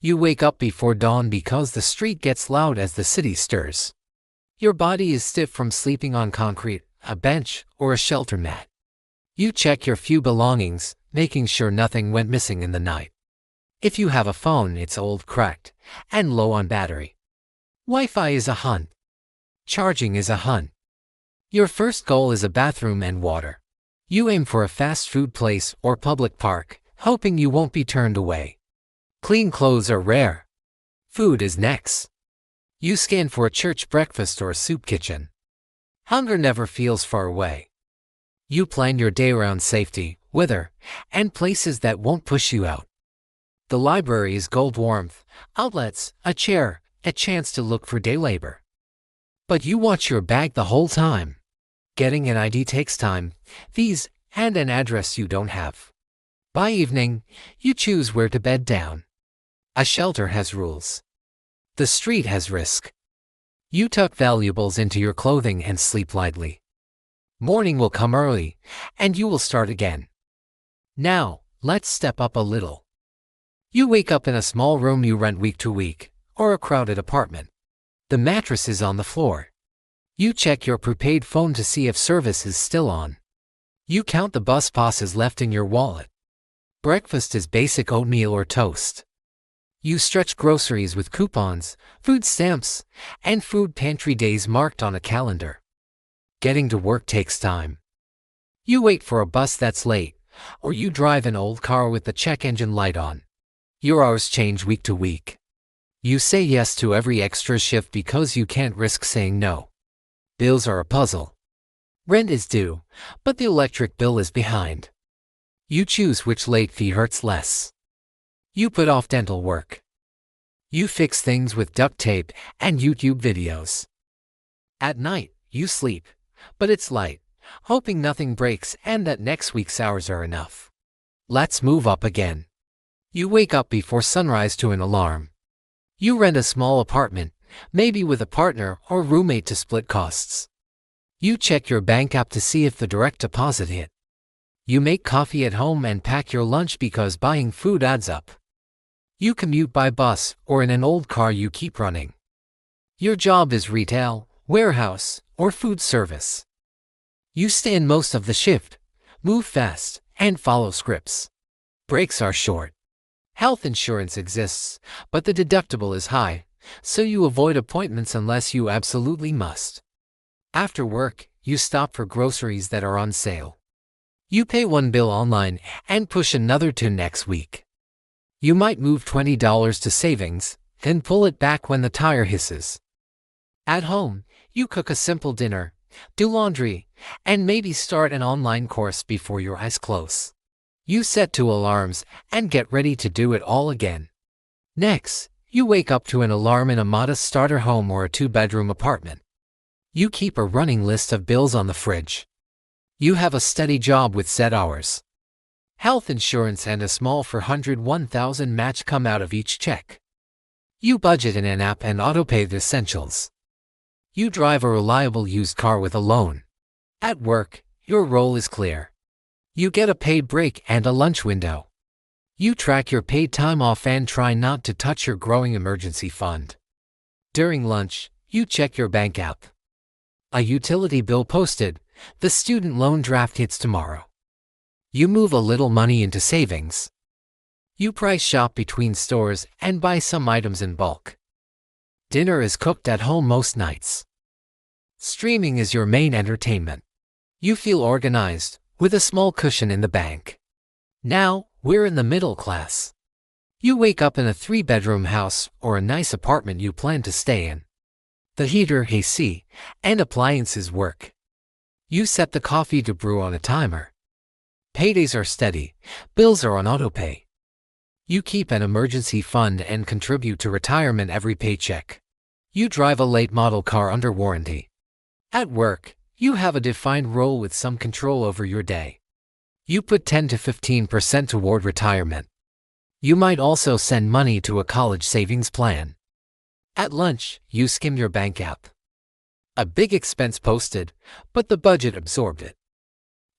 You wake up before dawn because the street gets loud as the city stirs. Your body is stiff from sleeping on concrete, a bench, or a shelter mat. You check your few belongings, making sure nothing went missing in the night. If you have a phone, it's old, cracked, and low on battery. Wi-Fi is a hunt. Charging is a hunt. Your first goal is a bathroom and water. You aim for a fast food place or public park, hoping you won't be turned away. Clean clothes are rare. Food is next. You scan for a church breakfast or a soup kitchen. Hunger never feels far away. You plan your day around safety, weather, and places that won't push you out. The library is gold warmth, outlets, a chair, a chance to look for day labor. But you watch your bag the whole time. Getting an ID takes time, fees, and an address you don't have. By evening, you choose where to bed down. A shelter has rules. The street has risk. You tuck valuables into your clothing and sleep lightly. Morning will come early, and you will start again. Now, let's step up a little. You wake up in a small room you rent week to week, or a crowded apartment. The mattress is on the floor. You check your prepaid phone to see if service is still on. You count the bus passes left in your wallet. Breakfast is basic oatmeal or toast. You stretch groceries with coupons, food stamps, and food pantry days marked on a calendar. Getting to work takes time. You wait for a bus that's late, or you drive an old car with the check engine light on. Your hours change week to week. You say yes to every extra shift because you can't risk saying no. Bills are a puzzle. Rent is due, but the electric bill is behind. You choose which late fee hurts less. You put off dental work. You fix things with duct tape and YouTube videos. At night, you sleep, but it's light, hoping nothing breaks and that next week's hours are enough. Let's move up again. You wake up before sunrise to an alarm. You rent a small apartment, maybe with a partner or roommate to split costs. You check your bank app to see if the direct deposit hit. You make coffee at home and pack your lunch because buying food adds up. You commute by bus or in an old car you keep running. Your job is retail, warehouse, or food service. You stay in most of the shift, move fast, and follow scripts. Breaks are short. Health insurance exists, but the deductible is high, so you avoid appointments unless you absolutely must. After work, you stop for groceries that are on sale. You pay one bill online and push another to next week. You might move $20 to savings, then pull it back when the tire hisses. At home, you cook a simple dinner, do laundry, and maybe start an online course before your eyes close. You set 2 alarms and get ready to do it all again. Next, you wake up to an alarm in a modest starter home or a 2-bedroom apartment. You keep a running list of bills on the fridge. You have a steady job with set hours. Health insurance and a small $401,000 match come out of each check. You budget in an app and autopay the essentials. You drive a reliable used car with a loan. At work, your role is clear. You get a paid break and a lunch window. You track your paid time off and try not to touch your growing emergency fund. During lunch, you check your bank app. A utility bill posted, the student loan draft hits tomorrow. You move a little money into savings. You price shop between stores and buy some items in bulk. Dinner is cooked at home most nights. Streaming is your main entertainment. You feel organized, with a small cushion in the bank. Now, we're in the middle class. You wake up in a 3-bedroom house or a nice apartment you plan to stay in. The heater, AC, and appliances work. You set the coffee to brew on a timer. Paydays are steady, bills are on autopay. You keep an emergency fund and contribute to retirement every paycheck. You drive a late model car under warranty. At work, you have a defined role with some control over your day. You put 10 to 15% toward retirement. You might also send money to a college savings plan. At lunch, you skim your bank app. A big expense posted, but the budget absorbed it.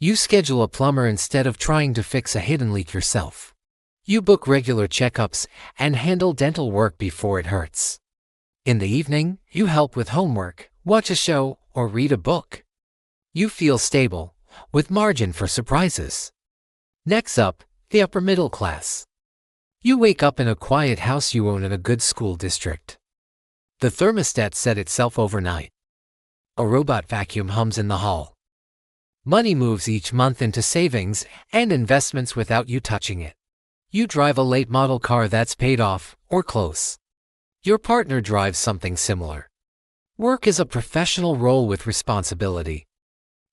You schedule a plumber instead of trying to fix a hidden leak yourself. You book regular checkups and handle dental work before it hurts. In the evening, you help with homework, watch a show, or read a book. You feel stable, with margin for surprises. Next up, the upper middle class. You wake up in a quiet house you own in a good school district. The thermostat set itself overnight. A robot vacuum hums in the hall. Money moves each month into savings and investments without you touching it. You drive a late model car that's paid off, or close. Your partner drives something similar. Work is a professional role with responsibility.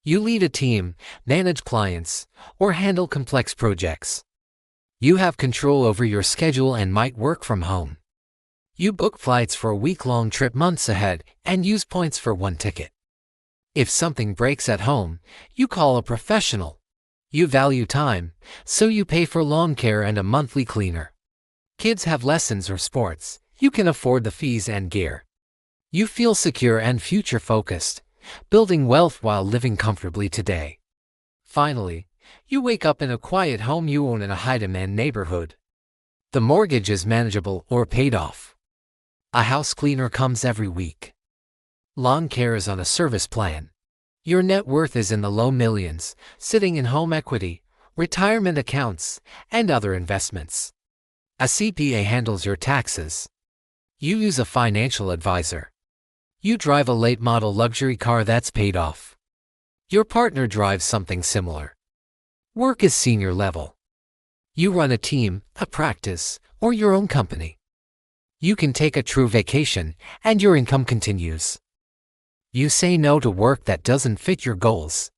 You lead a team, manage clients, or handle complex projects. You have control over your schedule and might work from home. You book flights for a week-long trip months ahead and use points for one ticket. If something breaks at home, you call a professional. You value time, so you pay for lawn care and a monthly cleaner. Kids have lessons or sports, you can afford the fees and gear. You feel secure and future-focused, building wealth while living comfortably today. Finally, you wake up in a quiet home you own in a high-demand neighborhood. The mortgage is manageable or paid off. A house cleaner comes every week. Lawn care is on a service plan. Your net worth is in the low millions, sitting in home equity, retirement accounts, and other investments. A CPA handles your taxes. You use a financial advisor. You drive a late-model luxury car that's paid off. Your partner drives something similar. Work is senior level. You run a team, a practice, or your own company. You can take a true vacation, and your income continues. You say no to work that doesn't fit your goals.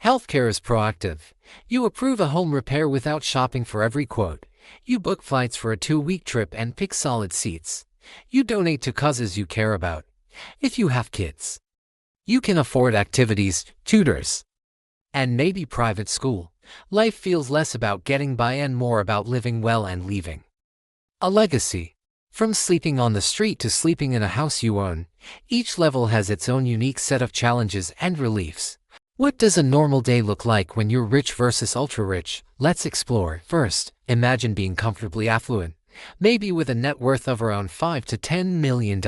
Healthcare is proactive. You approve a home repair without shopping for every quote. You book flights for a 2-week trip and pick solid seats. You donate to causes you care about. If you have kids, you can afford activities, tutors, and maybe private school. Life feels less about getting by and more about living well and leaving a legacy. From sleeping on the street to sleeping in a house you own, each level has its own unique set of challenges and reliefs. What does a normal day look like when you're rich versus ultra-rich? Let's explore. First, imagine being comfortably affluent, maybe with a net worth of around $5 to $10 million.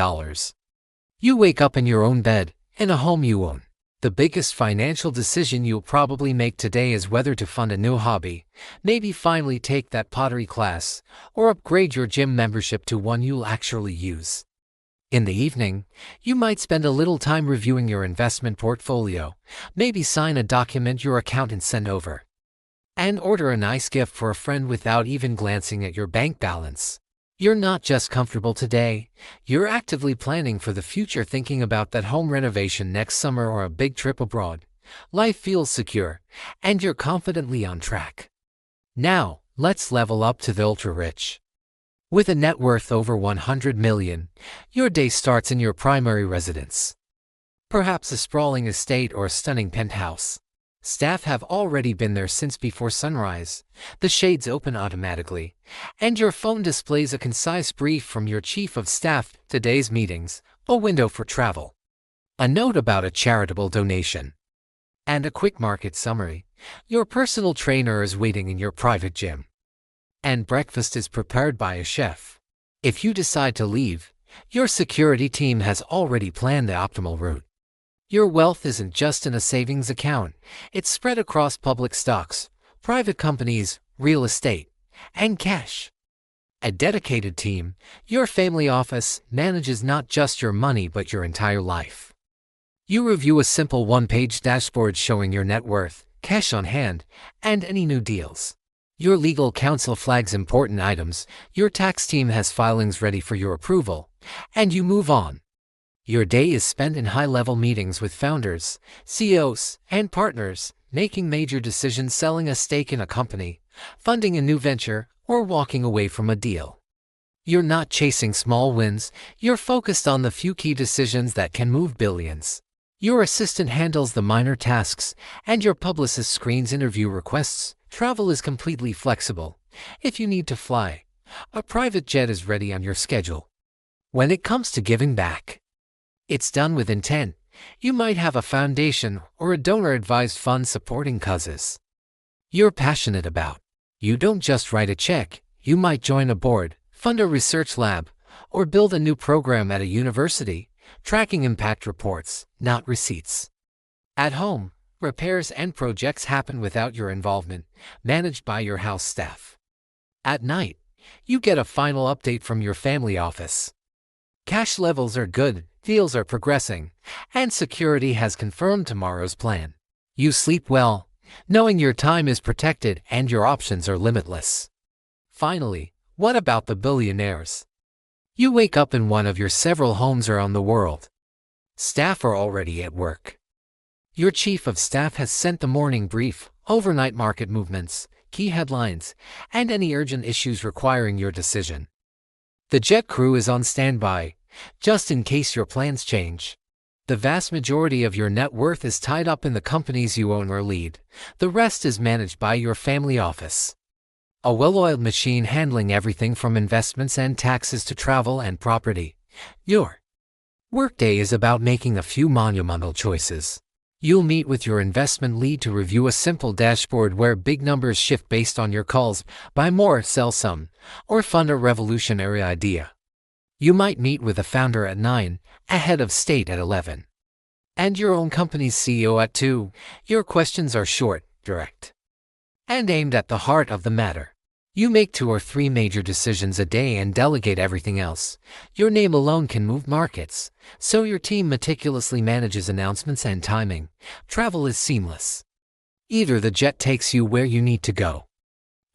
You wake up in your own bed, in a home you own. The biggest financial decision you'll probably make today is whether to fund a new hobby, maybe finally take that pottery class, or upgrade your gym membership to one you'll actually use. In the evening, you might spend a little time reviewing your investment portfolio, maybe sign a document your accountant sent over, and order a nice gift for a friend without even glancing at your bank balance. You're not just comfortable today, you're actively planning for the future, thinking about that home renovation next summer or a big trip abroad. Life feels secure, and you're confidently on track. Now, let's level up to the ultra-rich. With a net worth over $100 million, your day starts in your primary residence. Perhaps a sprawling estate or a stunning penthouse. Staff have already been there since before sunrise, the shades open automatically, and your phone displays a concise brief from your chief of staff, today's meetings, a window for travel, a note about a charitable donation, and a quick market summary. Your personal trainer is waiting in your private gym, and breakfast is prepared by a chef. If you decide to leave, your security team has already planned the optimal route. Your wealth isn't just in a savings account, it's spread across public stocks, private companies, real estate, and cash. A dedicated team, your family office, manages not just your money but your entire life. You review a simple one-page dashboard showing your net worth, cash on hand, and any new deals. Your legal counsel flags important items, your tax team has filings ready for your approval, and you move on. Your day is spent in high-level meetings with founders, CEOs, and partners, making major decisions, selling a stake in a company, funding a new venture, or walking away from a deal. You're not chasing small wins, you're focused on the few key decisions that can move billions. Your assistant handles the minor tasks, and your publicist screens interview requests. Travel is completely flexible. If you need to fly, a private jet is ready on your schedule. When it comes to giving back, it's done with intent. You might have a foundation or a donor-advised fund supporting causes you're passionate about. You don't just write a check, You might join a board, fund a research lab, or build a new program at a university, tracking impact reports, not receipts. At home, repairs and projects happen without your involvement, managed by your house staff. At night, you get a final update from your family office. Cash levels are good, deals are progressing, and security has confirmed tomorrow's plan. You sleep well, knowing your time is protected and your options are limitless. Finally, what about the billionaires? You wake up in one of your several homes around the world. Staff are already at work. Your chief of staff has sent the morning brief, overnight market movements, key headlines, and any urgent issues requiring your decision. The jet crew is on standby, just in case your plans change. The vast majority of your net worth is tied up in the companies you own or lead. The rest is managed by your family office. A well-oiled machine handling everything from investments and taxes to travel and property. Your workday is about making a few monumental choices. You'll meet with your investment lead to review a simple dashboard where big numbers shift based on your calls, buy more, sell some, or fund a revolutionary idea. You might meet with a founder at 9, a head of state at 11, and your own company's CEO at 2. Your questions are short, direct, and aimed at the heart of the matter. You make 2 or 3 major decisions a day and delegate everything else. Your name alone can move markets, so your team meticulously manages announcements and timing. Travel is seamless. Either the jet takes you where you need to go,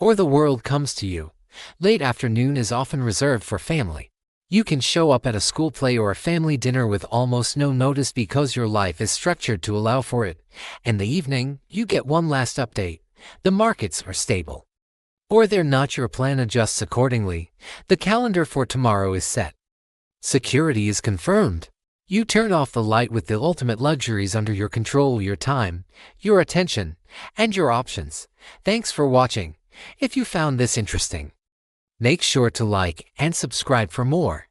or the world comes to you. Late afternoon is often reserved for family. You can show up at a school play or a family dinner with almost no notice because your life is structured to allow for it. In the evening, you get one last update. The markets are stable, or they're not. Your plan adjusts accordingly. The calendar for tomorrow is set. Security is confirmed. You turn off the light with the ultimate luxuries under your control: your time, your attention, and your options. Thanks for watching. If you found this interesting, make sure to like and subscribe for more.